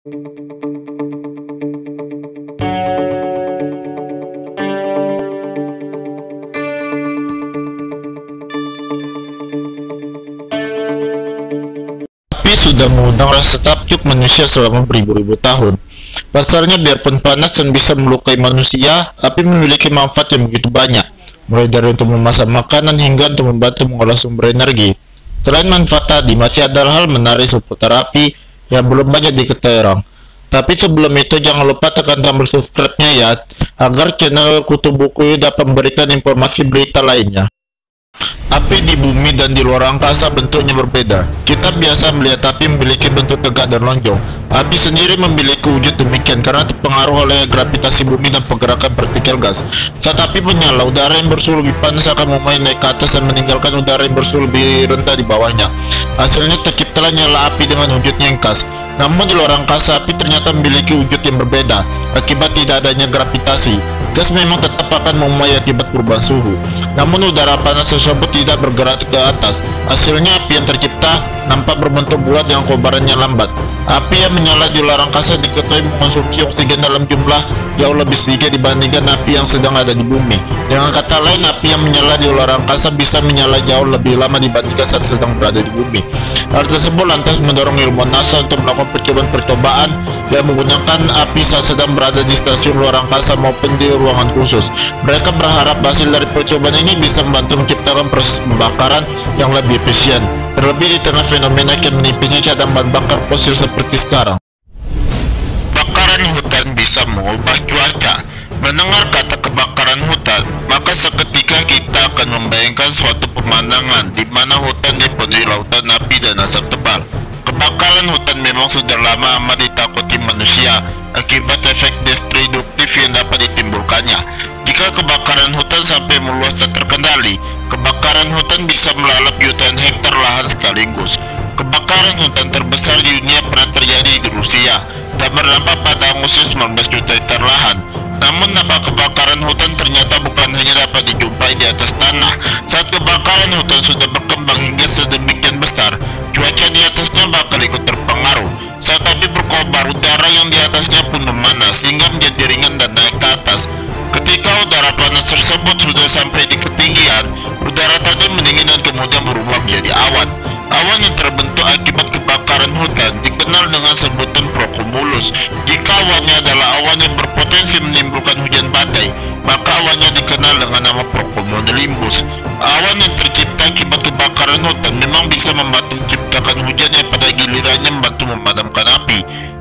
Api sudah mengundang rasa takjub manusia selama beribu-ribu tahun. Pasalnya biarpun panas dan bisa melukai manusia, api memiliki manfaat yang begitu banyak, mulai dari untuk memasak makanan hingga untuk membantu mengolah sumber energi. Selain manfaat tadi, masih ada hal menarik seputar api yang belum banyak diketahui orang. Tapi sebelum itu jangan lupa tekan tombol subscribe-nya ya, agar channel Kutu Buku dapat memberikan informasi berita lainnya. Api di bumi dan di luar angkasa bentuknya berbeda. Kita biasa melihat api memiliki bentuk tegak dan lonjong. Api sendiri memiliki wujud demikian karena terpengaruh oleh gravitasi bumi dan pergerakan partikel gas. Saat api menyala, udara yang bersuhu lebih panas akan mulai naik ke atas dan meninggalkan udara yang bersuhu lebih rendah di bawahnya. Hasilnya terciptalah nyala api dengan wujudnya yang khas. Namun di luar angkasa, api ternyata memiliki wujud yang berbeda akibat tidak adanya gravitasi. Gas memang tetap akan memuai akibat perubahan suhu, namun udara panas tersebut tidak bergerak ke atas. Hasilnya api yang tercipta nampak berbentuk bulat yang kobarannya lambat. Api yang menyala di luar angkasa diketahui mengonsumsi oksigen dalam jumlah jauh lebih sedikit dibandingkan api yang sedang ada di bumi. Dengan kata lain, api yang menyala di luar angkasa bisa menyala jauh lebih lama dibandingkan saat sedang berada di bumi. Hal tersebut lantas mendorong ilmuwan NASA untuk melakukan percobaan-percobaan yang menggunakan api saat sedang berada di stasiun luar angkasa maupun di ruangan khusus. Mereka berharap hasil dari percobaan ini bisa membantu menciptakan proses pembakaran yang lebih efisien, terlebih di tengah fenomena yang menipisnya cadangan bahan bakar fosil seperti sekarang. Kebakaran hutan bisa mengubah cuaca. Mendengar kata kebakaran hutan, maka seketika kita akan membayangkan suatu pemandangan di mana hutan dipenuhi lautan api dan asap tebal. Kebakaran hutan memang sudah lama amat ditakuti manusia akibat efek destruktif yang dapat ditimbulkannya. Jika kebakaran hutan sampai meluas tak terkendali, kebakaran hutan bisa melalap jutaan hektar lahan sekaligus. Kebakaran hutan terbesar di dunia pernah terjadi di Rusia dan berdampak pada Agustus 19 juta hektar lahan. Namun dampak kebakaran hutan ternyata bukan hanya dapat dijumpai di atas tanah. Saat kebakaran hutan sudah berkembang hingga sedemikian besar, cuaca di atasnya bakal ikut terpengaruh. Saat api berkobar, udara yang di atasnya pun memanas sehingga menjadi ringan dan naik ke atas. Ketika udara panas tersebut sudah sampai di ketinggian, udara tadi mendingin dan kemudian berubah menjadi awan. Awan yang terbentuk akibat kebakaran hutan dikenal dengan sebutan cumulus. Jika awannya adalah awan yang berpotensi menimbulkan hujan badai, maka awannya dikenal dengan nama cumulonimbus. Awan yang tercipta akibat kebakaran hutan memang bisa membantu menciptakan hujan yang pada gilirannya membantu memadamkan api.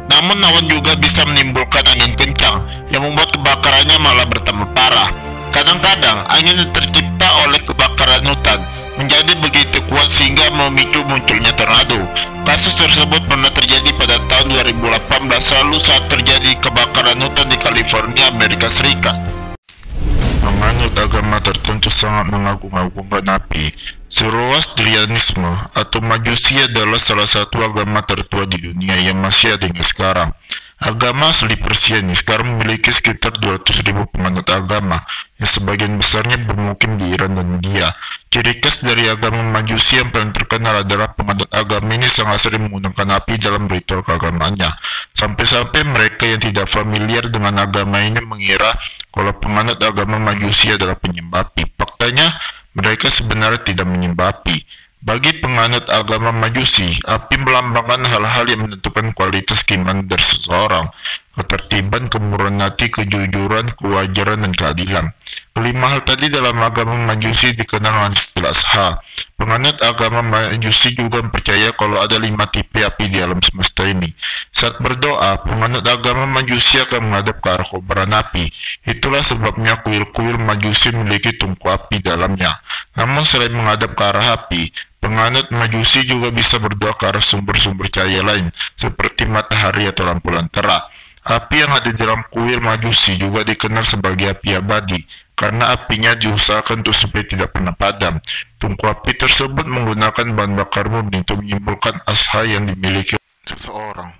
Namun awan juga bisa menimbulkan angin kencang yang membuat kebakarannya malah bertambah parah. Kadang-kadang angin yang tercipta oleh kebakaran hutan menjadi begitu kuat sehingga memicu munculnya tornado. Kasus tersebut pernah terjadi pada tahun 2018 lalu saat terjadi kebakaran hutan di California, Amerika Serikat. Menganut agama tertentu sangat mengagung-agungkan api. Zoroastrianisme atau Majusi adalah salah satu agama tertua di dunia yang masih ada hingga sekarang. Agama asli Persia ini sekarang memiliki sekitar 200.000 penganut agama, yang sebagian besarnya bermukim di Iran dan India. Ciri khas dari agama Majusi yang paling terkenal adalah penganut agama ini sangat sering menggunakan api dalam ritual keagamaannya. Sampai-sampai mereka yang tidak familiar dengan agama ini mengira kalau penganut agama Majusi adalah penyembah api. Faktanya, mereka sebenarnya tidak menyembah api. Bagi penganut agama Majusi, api melambangkan hal-hal yang menentukan kualitas keimanan dari seseorang: ketertiban, kemurahan hati, kejujuran, kewajaran, dan keadilan. Kelima hal tadi dalam agama Majusi dikenal dengan istilah Sha. Penganut agama Majusi juga percaya kalau ada 5 tipe api di alam semesta ini. Saat berdoa, penganut agama Majusi akan menghadap ke arah kobaran api. Itulah sebabnya kuil-kuil Majusi memiliki tungku api dalamnya. Namun selain menghadap ke arah api, penganut Majusi juga bisa berdoa ke arah sumber-sumber cahaya lain, seperti matahari atau lampu lentera. Api yang ada di dalam kuil Majusi juga dikenal sebagai api abadi, karena apinya diusahakan untuk supaya tidak pernah padam. Tungku api tersebut menggunakan bahan bakar murni untuk menyimpulkan asha yang dimiliki seseorang.